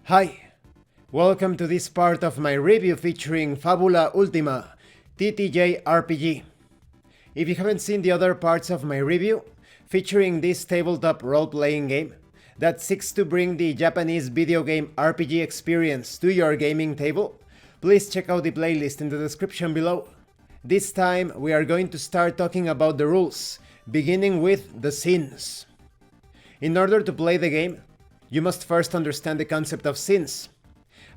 Hi, welcome to this part of my review featuring Fabula Ultima, TTJRPG. If you haven't seen the other parts of my review, featuring this tabletop role-playing game that seeks to bring the Japanese video game RPG experience to your gaming table, please check out the playlist in the description below. This time we are going to start talking about the rules, beginning with the scenes. In order to play the game, you must first understand the concept of scenes.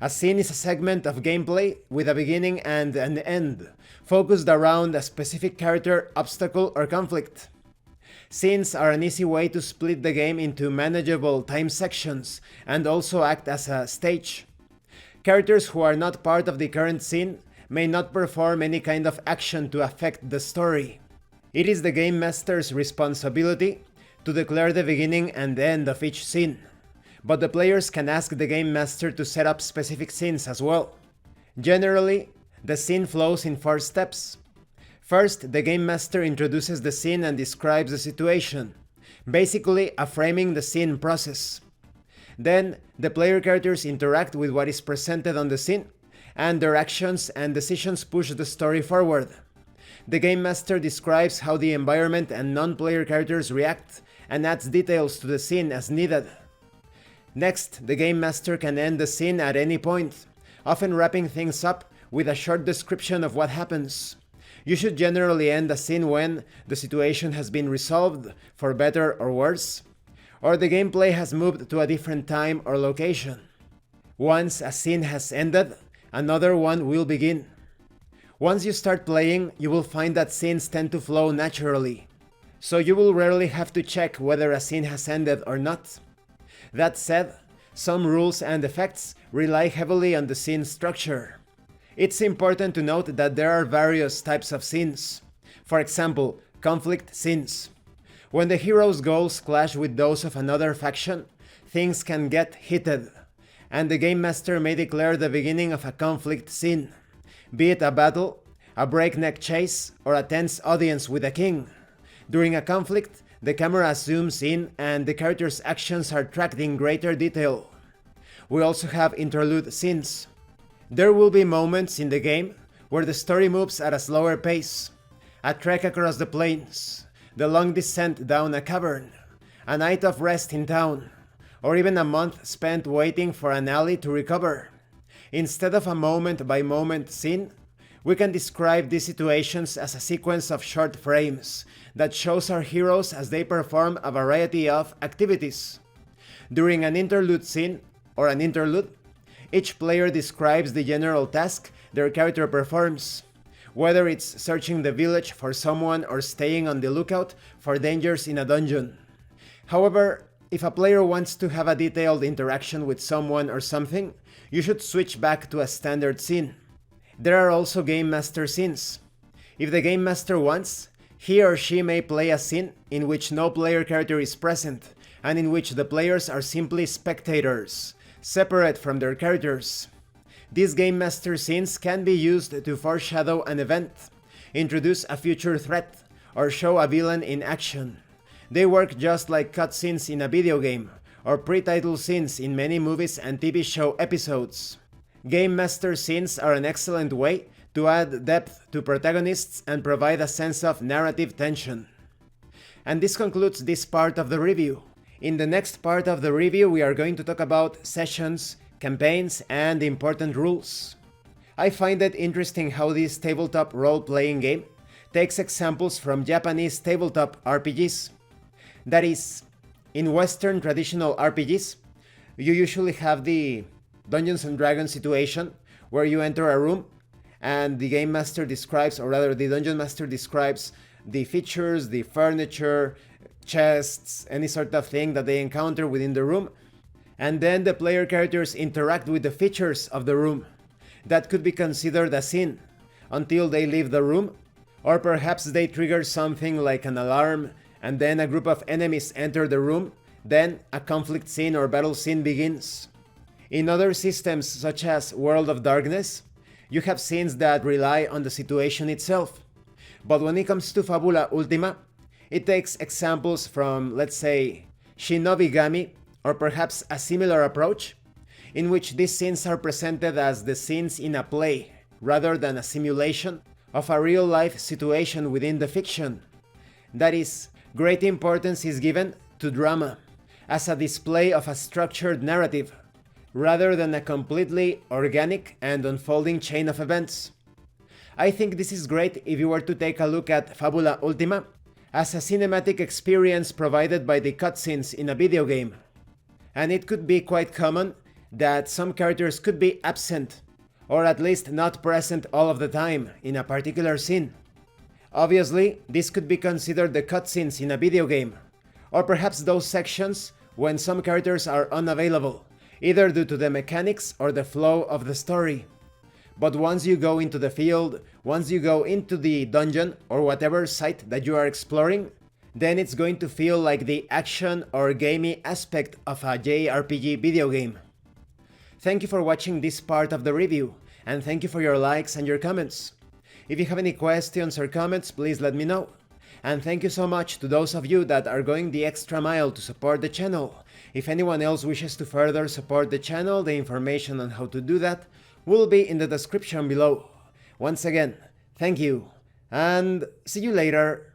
A scene is a segment of gameplay with a beginning and an end, focused around a specific character, obstacle, or conflict. Scenes are an easy way to split the game into manageable time sections and also act as a stage. Characters who are not part of the current scene may not perform any kind of action to affect the story. It is the game master's responsibility to declare the beginning and end of each scene, but the players can ask the game master to set up specific scenes as well. Generally, the scene flows in 4 steps. First, the game master introduces the scene and describes the situation, basically a framing the scene process. Then, the player characters interact with what is presented on the scene, and their actions and decisions push the story forward. The game master describes how the environment and non-player characters react and adds details to the scene as needed. Next, the game master can end the scene at any point, often wrapping things up with a short description of what happens. You should generally end a scene when the situation has been resolved, for better or worse, or the gameplay has moved to a different time or location. Once a scene has ended, another one will begin. Once you start playing, you will find that scenes tend to flow naturally, so you will rarely have to check whether a scene has ended or not. That said, some rules and effects rely heavily on the scene structure. It's important to note that there are various types of scenes. For example, conflict scenes. When the hero's goals clash with those of another faction, things can get heated, and the game master may declare the beginning of a conflict scene, be it a battle, a breakneck chase, or a tense audience with a king. During a conflict, the camera zooms in and the character's actions are tracked in greater detail. We also have interlude scenes. There will be moments in the game where the story moves at a slower pace. A trek across the plains, the long descent down a cavern, a night of rest in town, or even a month spent waiting for an ally to recover. Instead of a moment-by-moment scene, we can describe these situations as a sequence of short frames that shows our heroes as they perform a variety of activities. During an interlude scene, or an interlude, each player describes the general task their character performs, whether it's searching the village for someone or staying on the lookout for dangers in a dungeon. However, if a player wants to have a detailed interaction with someone or something, you should switch back to a standard scene. There are also Game Master scenes. If the Game Master wants, he or she may play a scene in which no player character is present, and in which the players are simply spectators, separate from their characters. These Game Master scenes can be used to foreshadow an event, introduce a future threat, or show a villain in action. They work just like cutscenes in a video game, or pre-title scenes in many movies and TV show episodes. Game Master scenes are an excellent way to add depth to protagonists and provide a sense of narrative tension. And this concludes this part of the review. In the next part of the review, we are going to talk about sessions, campaigns, and important rules. I find it interesting how this tabletop role-playing game takes examples from Japanese tabletop RPGs. That is, in Western traditional RPGs, you usually have the Dungeons and Dragons situation where you enter a room and the game master describes, or rather the dungeon master describes, the features, the furniture, chests, any sort of thing that they encounter within the room, and then the player characters interact with the features of the room. That could be considered a scene until they leave the room, or perhaps they trigger something like an alarm and then a group of enemies enter the room, then a conflict scene or battle scene begins. In other systems such as World of Darkness, you have scenes that rely on the situation itself. But when it comes to Fabula Ultima, it takes examples from, let's say, Shinobigami, or perhaps a similar approach, in which these scenes are presented as the scenes in a play, rather than a simulation of a real-life situation within the fiction. That is, great importance is given to drama, as a display of a structured narrative, rather than a completely organic and unfolding chain of events. I think this is great if you were to take a look at Fabula Ultima as a cinematic experience provided by the cutscenes in a video game. And it could be quite common that some characters could be absent, or at least not present all of the time in a particular scene. Obviously, this could be considered the cutscenes in a video game, or perhaps those sections when some characters are unavailable, either due to the mechanics or the flow of the story. But once you go into the field, once you go into the dungeon or whatever site that you are exploring, then it's going to feel like the action or gamey aspect of a JRPG video game. Thank you for watching this part of the review, and thank you for your likes and your comments. If you have any questions or comments, please let me know. And thank you so much to those of you that are going the extra mile to support the channel. If anyone else wishes to further support the channel, the information on how to do that will be in the description below. Once again, thank you, and see you later.